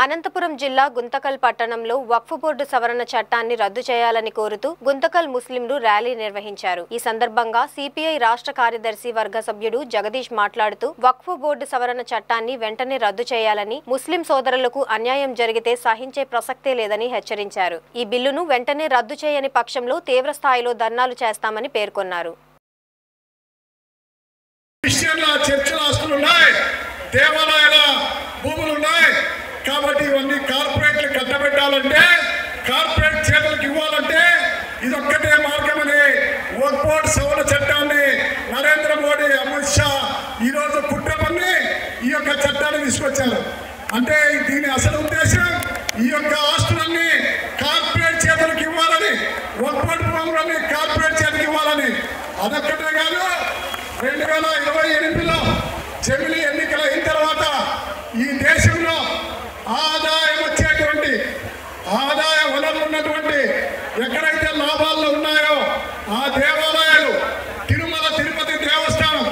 అనంతపురం జిల్లా గుంతకల్ పట్టణంలో వక్ఫ్ బోర్డు సవరణ చట్టాన్ని రద్దు చేయాలని కోరుతూ గుంతకల్ ముస్లింలు ర్యాలీ నిర్వహించారు। ఈ సందర్భంగా సిపిఐ రాష్ట్ర కార్యదర్శి వర్గ సభ్యుడు జగదీష్ మాట్లాడుతూ వక్ఫ్ బోర్డు సవరణ చట్టాన్ని వెంటనే రద్దు చేయాలని, ముస్లిం సోదరులకు అన్యాయం జరిగితే సహించే ప్రసక్తే లేదని హెచ్చరించారు। ఈ బిల్లును వెంటనే రద్దు చేయని పక్షంలో తీవ్ర స్థాయిలో ధర్నాలు చేస్తామని పేర్కొన్నారు। కాబట్టి ఇవన్నీ కార్పొరేట్లు కట్టబెట్టాలంటే, కార్పొరేట్ చేతులకు ఇవ్వాలంటే ఇదొక్కటే మార్గమని వక్ఫ్ బోర్డు సవరణ చట్టాన్ని నరేంద్ర మోడీ, అమిత్ షా ఈరోజు కుట్రపన్ని ఈ యొక్క చట్టాన్ని తీసుకొచ్చారు। అంటే దీని అసలు ఉద్దేశం ఈ యొక్క ఆస్తులన్నీ కార్పొరేట్ చేతులకు ఇవ్వాలని, వక్ఫ్ బోర్డు భూములన్నీ కార్పొరేట్ చేతులకు ఇవ్వాలని। అదొక్కటే కాదు, 2028లో జమిలీ ఎన్నికలు అయిన తర్వాత ఈ దేశంలో ఆదాయం వచ్చేటువంటి, ఆదాయ వనరులు ఉన్నటువంటి ఎక్కడైతే లాభాల్లో ఉన్నాయో ఆ దేవాలయాలు, తిరుమల తిరుపతి దేవస్థానం,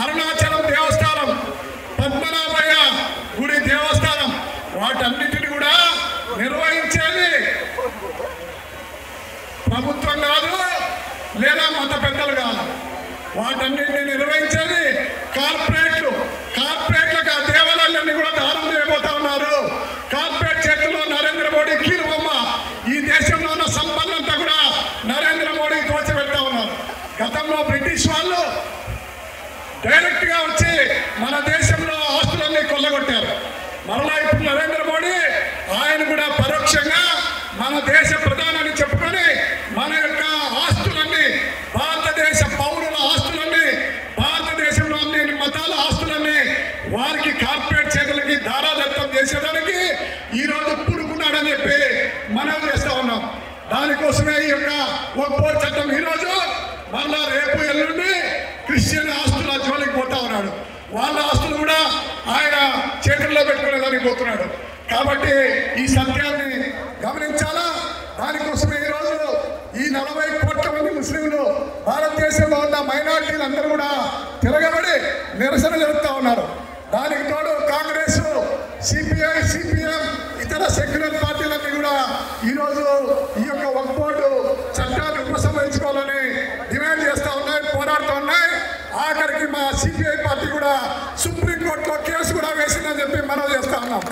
అరుణాచలం దేవస్థానం, పద్మనాభయ్య గుడి దేవస్థానం, వాటన్నిటిని కూడా నిర్వహించేది ప్రభుత్వం కాదు, లేదా మత పెద్దలు కాదు, వాటన్నిటిని నిర్వహించేది కార్పొరేట్లు। కార్పొరేట్లకు ఆ దేవాలయాలన్నీ కూడా దానం చేయబోతా ఉన్నారు। కార్పొరేట్ చేతుల్లో నరేంద్ర మోడీ కీలుబొమ్మ, ఈ దేశంలో ఉన్న సంపన్నంతా కూడా నరేంద్ర మోడీ దోచిపెడతా ఉన్నారు। గతంలో బ్రిటిష్ వాళ్ళు డైరెక్ట్ గా వచ్చి మన దేశంలో ఆస్తులన్నీ కొల్లగొట్టారు। మరలా ఇప్పుడు నరేంద్ర మోడీ ఆయన కూడా పరోక్షంగా మన దేశ ప్రధాని చెప్పుకొని మన యొక్క ఆస్తులన్నీ, భారతదేశ పౌరుల ఆస్తులన్నీ, భారతదేశంలో అన్ని మతాల ఆస్తులన్నీ వారికి కార్పొరేట్ చేతులకి దారాదత్తం చేసేదానికి ఈరోజు పుడుకున్నాడని చెప్పి మనం చేస్తా ఉన్నాం। దానికోసమే ఈ యొక్క వక్ఫ్ బోర్డు చట్టం ఈరోజు మళ్ళా రేపు ఎల్లుండి క్రిస్టియన్ ఆస్తుల జోలికి పోతా ఉన్నాడు। వాళ్ళ ఆస్తులు కూడా ఆయన చేతుల్లో పెట్టుకునేదానికి పోతున్నాడు। కాబట్టి ఈ సత్యాన్ని గమనించాలా। దానికోసమే ఈరోజు ఈ 40 కోట్ల మంది ముస్లింలు, భారతదేశంలో ఉన్న మైనారిటీలు అందరూ కూడా తిరగబడి నిరసన జరుపుతా ఉన్నారు। దానికి తోడు కాంగ్రెస్, సిపిఐ, సిపిఎం, ఇతర సెక్యులర్ పార్టీలన్నీ కూడా ఈరోజు ఈ యొక్క వక్ఫ్ బోర్డు చట్టాన్ని ఉపసంహరించుకోవాలని డిమాండ్ చేస్తూ ఉన్నాయి, పోరాడుతూ ఉన్నాయి। ఆఖరికి మా సిపిఐ పార్టీ కూడా సుప్రీంకోర్టులో కేసు కూడా వేసిందని చెప్పి మనం చేస్తా ఉన్నాం।